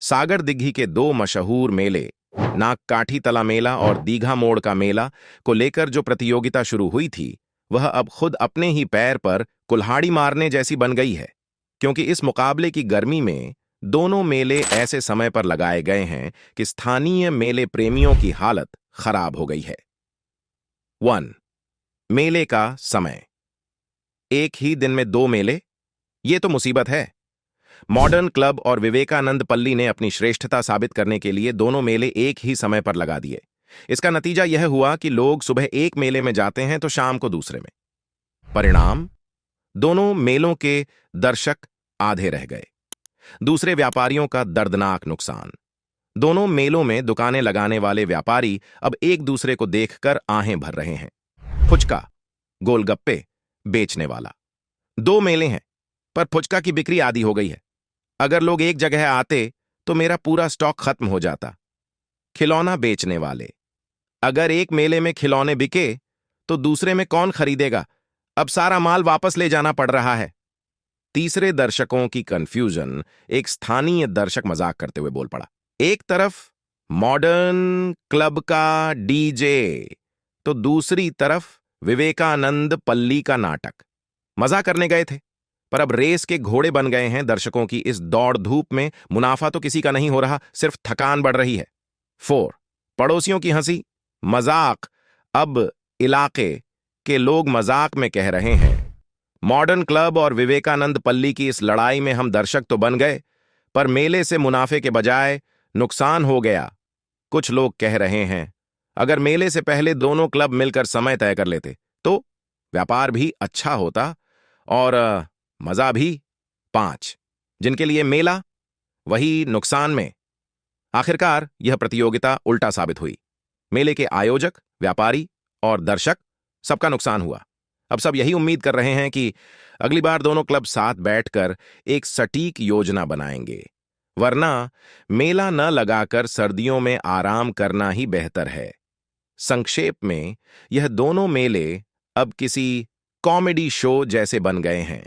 सागर दिघी के दो मशहूर मेले, नागकाठी तला मेला और दीघा मोड़ का मेला को लेकर जो प्रतियोगिता शुरू हुई थी, वह अब खुद अपने ही पैर पर कुल्हाड़ी मारने जैसी बन गई है, क्योंकि इस मुकाबले की गर्मी में दोनों मेले ऐसे समय पर लगाए गए हैं कि स्थानीय मेले प्रेमियों की हालत खराब हो गई है। 1. मेले का समय। एक ही दिन में दो मेले, ये तो मुसीबत है। मॉडर्न क्लब और विवेकानंद पल्ली ने अपनी श्रेष्ठता साबित करने के लिए दोनों मेले एक ही समय पर लगा दिए। इसका नतीजा यह हुआ कि लोग सुबह एक मेले में जाते हैं तो शाम को दूसरे में। परिणाम, दोनों मेलों के दर्शक आधे रह गए। दूसरे व्यापारियों का दर्दनाक नुकसान। दोनों मेलों में दुकानें लगाने वाले व्यापारी अब एक दूसरे को देखकर आहें भर रहे हैं। फुचका, गोलगप्पे बेचने वाला। दो मेले हैं, पर फुचका की बिक्री आधी हो गई है। अगर लोग एक जगह आते तो मेरा पूरा स्टॉक खत्म हो जाता। खिलौना बेचने वाले। अगर एक मेले में खिलौने बिके तो दूसरे में कौन खरीदेगा? अब सारा माल वापस ले जाना पड़ रहा है। तीसरे दर्शकों की कंफ्यूजन। एक स्थानीय दर्शक मजाक करते हुए बोल पड़ा, एक तरफ मॉडर्न क्लब का डीजे तो दूसरी तरफ विवेकानंद पल्ली का नाटक। मजा करने गए थे, पर अब रेस के घोड़े बन गए हैं। दर्शकों की इस दौड़ धूप में मुनाफा तो किसी का नहीं हो रहा, सिर्फ थकान बढ़ रही है। 4. पड़ोसियों की हंसी मजाक। अब इलाके के लोग मजाक में कह रहे हैं, मॉडर्न क्लब और विवेकानंद पल्ली की इस लड़ाई में हम दर्शक तो बन गए, पर मेले से मुनाफे के बजाय नुकसान हो गया। कुछ लोग कह रहे हैं, अगर मेले से पहले दोनों क्लब मिलकर समय तय कर लेते तो व्यापार भी अच्छा होता और मजा भी। 5. जिनके लिए मेला, वही नुकसान में। आखिरकार यह प्रतियोगिता उल्टा साबित हुई। मेले के आयोजक, व्यापारी और दर्शक, सबका नुकसान हुआ। अब सब यही उम्मीद कर रहे हैं कि अगली बार दोनों क्लब साथ बैठकर एक सटीक योजना बनाएंगे, वरना मेला न लगाकर सर्दियों में आराम करना ही बेहतर है। संक्षेप में, यह दोनों मेले अब किसी कॉमेडी शो जैसे बन गए हैं।